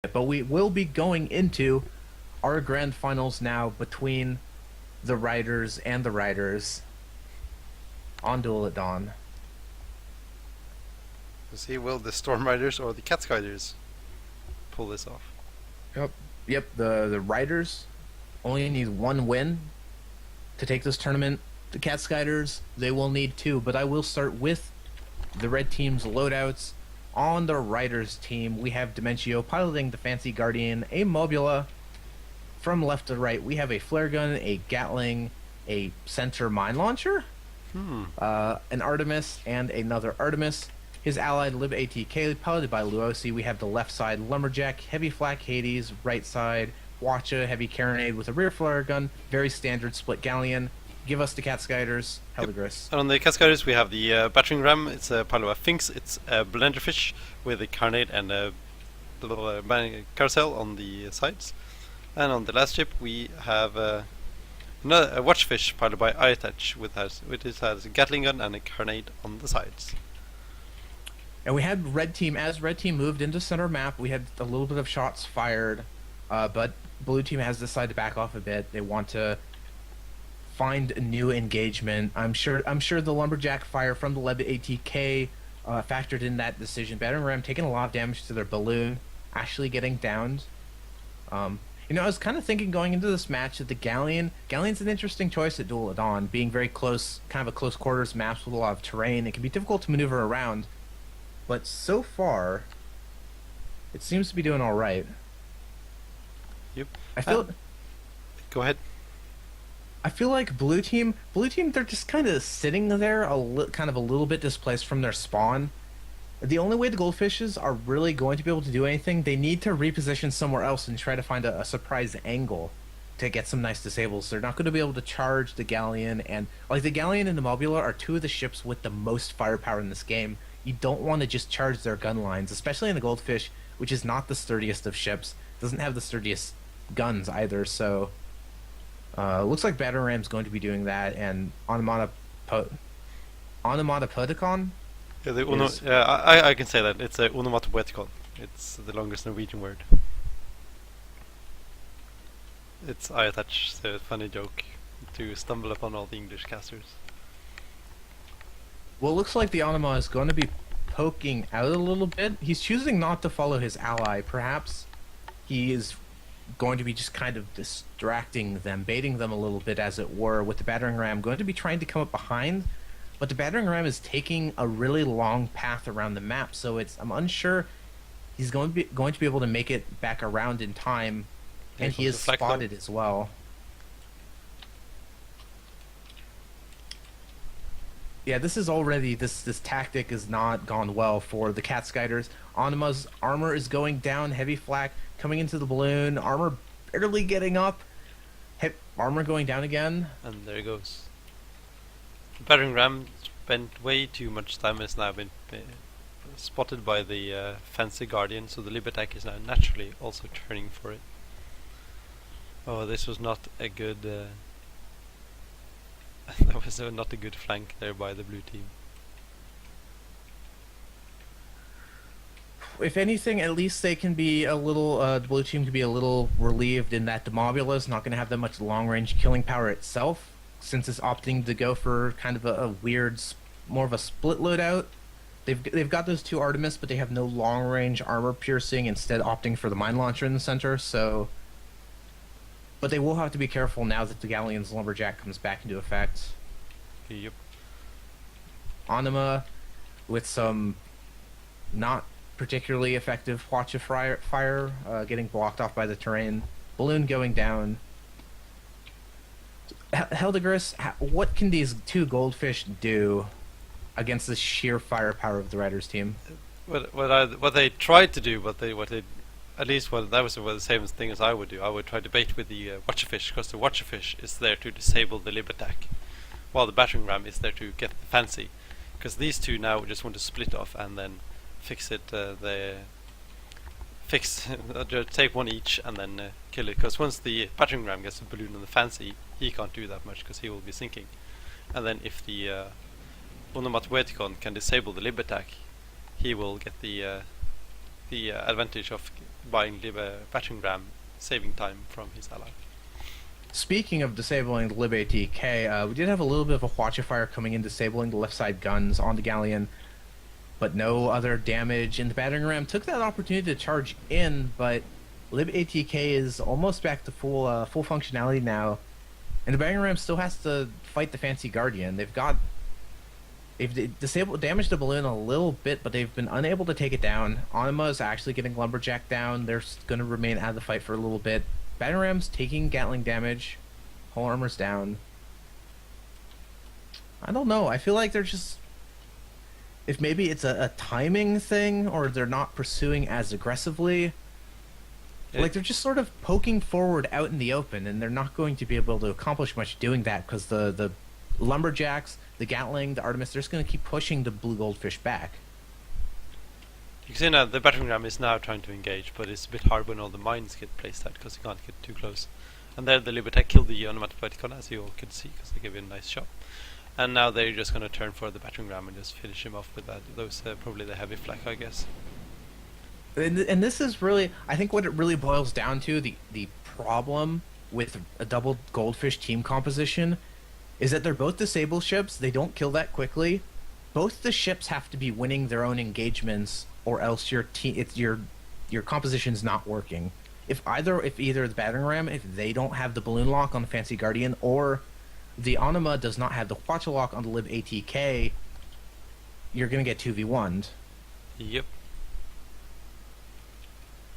But we will be going into our grand finals now between the Ryders and the Ryders on Duel at Dawn. See, will the Storm Riders or the Catskyders pull this off? Yep, the Ryders only need one win to take this tournament. The Catskyders, they will need two, but I will start with the red team's loadouts. On the Ryders team, we have Dementio piloting the Fancy Guardian, a Mobula. From left to right, we have a flare gun, a Gatling, a center mine launcher, an Artemis, and another Artemis. His allied Lib ATK, piloted by Luosi. We have the left side Lumberjack, heavy flak Hades, right side Watcha, heavy carronade with a rear flare gun, very standard split galleon. Give us the Catskyders, Heldigris. And on the Catskyders, we have the battering ram. It's a piloted by Finks. It's a blenderfish with a carronade and a little carousel on the sides. And on the last ship, we have a watchfish piloted by Iatach, which has a Gatling gun and a carronade on the sides. And we had red team, as red team moved into center map, we had a little bit of shots fired, but blue team has decided to back off a bit. They want to find a new engagement. I'm sure the lumberjack fire from the Leb ATK factored in that decision. Battering ram taking a lot of damage to their balloon, actually getting downed. I was kind of thinking going into this match that the Galleon's an interesting choice at Duel at Dawn, being very close, kind of a close quarters maps with a lot of terrain. It can be difficult to maneuver around, but so far, it seems to be doing all right. Yep. I feel. Go ahead. I feel like blue team, they're just kind of sitting there, kind of a little bit displaced from their spawn. The only way the goldfishes are really going to be able to do anything, they need to reposition somewhere else and try to find a surprise angle to get some nice disables. They're not going to be able to charge the Galleon, and like the Galleon and the Mobula are two of the ships with the most firepower in this game. You don't want to just charge their gun lines, especially in the goldfish, which is not the sturdiest of ships. Doesn't have the sturdiest guns either, so looks like Battering Ram's going to be doing that, and Onomatopoeticon. Yeah, I can say that. It's a onomatopoeticon. It's the longest Norwegian word. It's Iatach's funny joke to stumble upon all the English casters. Well, it looks like the Onoma is going to be poking out a little bit. He's choosing not to follow his ally. Perhaps he is going to be just kind of distracting them, baiting them a little bit, as it were, with the battering ram going to be trying to come up behind, but the battering ram is taking a really long path around the map, so I'm unsure he's going to be able to make it back around in time, and he is spotted as well. Yeah, this is already this tactic has not gone well for the Catskyders. Onoma's armor is going down, heavy flak coming into the balloon, armor barely getting up, armor going down again. And there it goes. The battering ram spent way too much time and has now been spotted by the Fancy Guardian, so the Lib attack is now naturally also turning for it. Oh, this was not a good... that was not a good flank there by the blue team. If anything, at least they can be a little, the blue team can be a little relieved in that the Mobula is not going to have that much long-range killing power itself, since it's opting to go for kind of a weird, more of a split loadout. They've got those two Artemis, but they have no long-range armor piercing, instead opting for the mine launcher in the center, so... But they will have to be careful now that the Galleon's Lumberjack comes back into effect. Yep. Onoma, with some not particularly effective watch of fire, getting blocked off by the terrain. Balloon going down. Heldigris, what can these two goldfish do against the sheer firepower of the Ryders team? What they tried to do, that was the same thing as I would do. I would try to bait with the watcherfish, because the watcherfish is there to disable the Lib attack, while the battering ram is there to get the fancy. Because these two now just want to split off and then fix it. Take one each and then kill it. Because once the battering ram gets the balloon and the fancy, he can't do that much because he will be sinking. And then if the onomatopoeticon can disable the Lib attack, he will get the advantage of buying battering ram, saving time from his ally. Speaking of disabling the Lib ATK, we did have a little bit of a watch of fire coming in, disabling the left side guns on the Galleon, but no other damage. And the battering ram took that opportunity to charge in, but Lib ATK is almost back to full functionality now, and the battering ram still has to fight the Fancy Guardian. They've damaged the balloon a little bit, but they've been unable to take it down. Anima is actually getting lumberjack down. They're going to remain out of the fight for a little bit. Battering ram's taking Gatling damage. Whole armor's down. I don't know. I feel like they're just... If maybe it's a timing thing, or they're not pursuing as aggressively. Like, they're just sort of poking forward out in the open, and they're not going to be able to accomplish much doing that, because the lumberjacks, the Gatling, the Artemis, they're just going to keep pushing the blue goldfish back. You can see now the battering ram is now trying to engage, but it's a bit hard when all the mines get placed out because you can't get too close. And there the Libertech killed the onomatopoeticon, as you all can see, because they gave it a nice shot. And now they're just going to turn for the battering ram and just finish him off with that. Those probably the heavy flak, I guess. And this is really, I think what it really boils down to, the problem with a double goldfish team composition is that they're both disabled ships. They don't kill that quickly. Both the ships have to be winning their own engagements, or else your composition's not working. If either the battering ram, if they don't have the balloon lock on the Fancy Guardian, or the Anima does not have the Quattro lock on the Lib ATK, you're gonna get 2v1'd. Yep.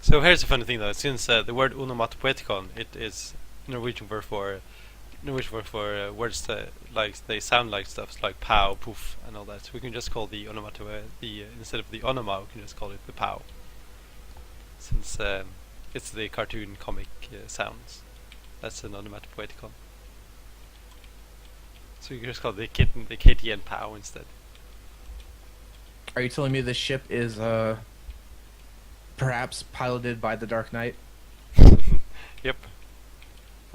So here's a funny thing though. Since the word onomatopoeticon, it is Norwegian word for words that they sound like stuff like pow, poof, and all that. So we can just call the onomatopoeia instead of the onoma, we can just call it the pow, since it's the cartoon comic sounds. That's an onomatopoeticon. So you can just call it the kitten, the KTN pow instead. Are you telling me this ship is perhaps piloted by the Dark Knight? Yep.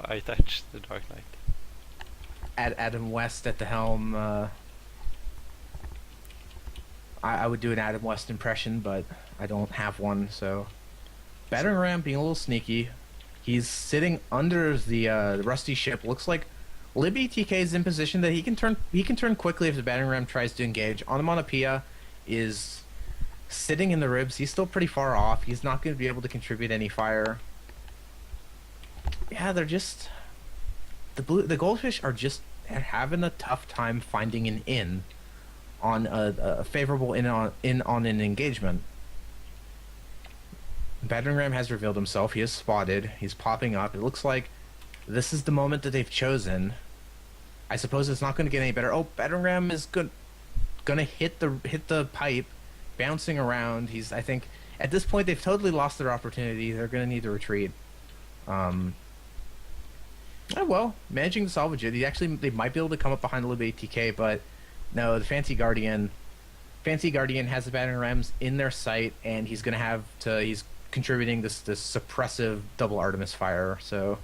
I touched the Dark Knight. Adam West at the helm. I would do an Adam West impression, but I don't have one. So, battering ram being a little sneaky. He's sitting under the rusty ship. Looks like Lib ATK is in position that he can turn quickly if the battering ram tries to engage. Onomatopoeia is sitting in the ribs. He's still pretty far off. He's not going to be able to contribute any fire. Yeah, they're just... The goldfish are just having a tough time finding an in on a favorable in on an engagement. Battering ram has revealed himself. He is spotted. He's popping up. It looks like this is the moment that they've chosen. I suppose it's not going to get any better. Oh, battering ram is gonna hit the pipe, bouncing around. I think at this point they've totally lost their opportunity. They're going to need to retreat. Oh well, managing to salvage it. They might be able to come up behind the Lib ATK, but no, the Fancy Guardian has the battering rams in their sight, and he's contributing this suppressive double Artemis fire. So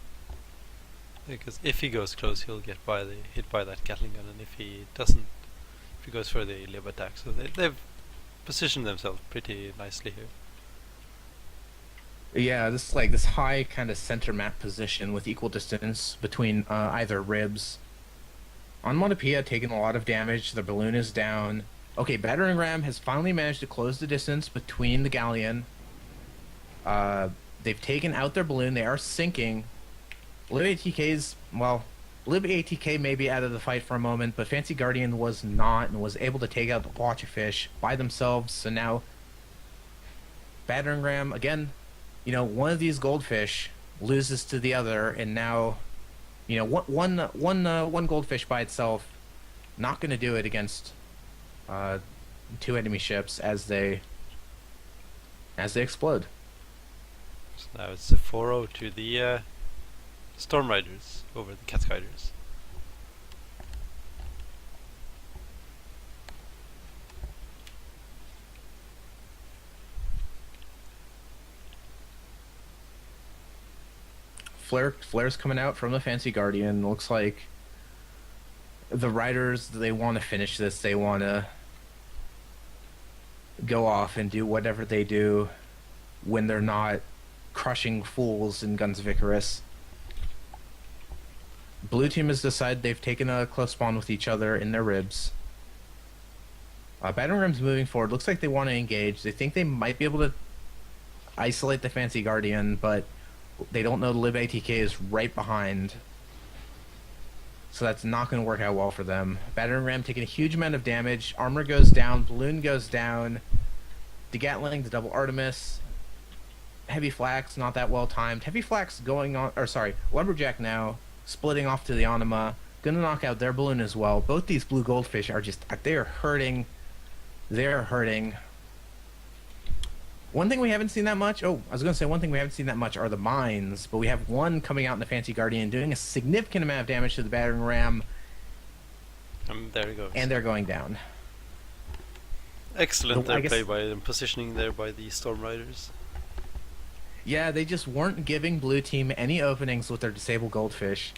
because if he goes close, he'll get hit by that Gatling gun, and if he doesn't, if he goes for the Lib attack, so they've positioned themselves pretty nicely here. Yeah, this high kind of center map position with equal distance between either ribs. Onomatopoeia taking a lot of damage. The balloon is down. Okay, battering ram has finally managed to close the distance between the Galleon. They've taken out their balloon. They are sinking. Lib ATK may be out of the fight for a moment, but Fancy Guardian was not, and was able to take out the Watch-a-Fish by themselves. So now, battering ram again. One of these goldfish loses to the other, and now, one goldfish by itself, not going to do it against two enemy ships as they explode. So now it's a 4-0 to the Storm Riders over the Catskyders. Flares coming out from the Fancy Guardian. Looks like the Ryders, they want to finish this. They want to go off and do whatever they do when they're not crushing fools in Guns of Icarus. Blue team has decided they've taken a close spawn with each other in their ribs. Battering Ram's moving forward. Looks like they want to engage. They think they might be able to isolate the Fancy Guardian, but they don't know the Lib ATK is right behind. So that's not going to work out well for them. Battering Ram taking a huge amount of damage. Armor goes down. Balloon goes down. The Gatling, the double Artemis. Heavy Flax, not that well timed. Heavy Flax going on, or sorry, Lumberjack now, splitting off to the Anima. Gonna knock out their balloon as well. Both these blue goldfish are just, they're hurting. They're hurting. One thing we haven't seen that much, one thing we haven't seen that much are the mines, but we have one coming out in the Fancy Guardian doing a significant amount of damage to the Battering Ram. There he goes. And they're going down. Excellent play by them, positioning there by the Storm Riders. Yeah, they just weren't giving Blue Team any openings with their disabled goldfish.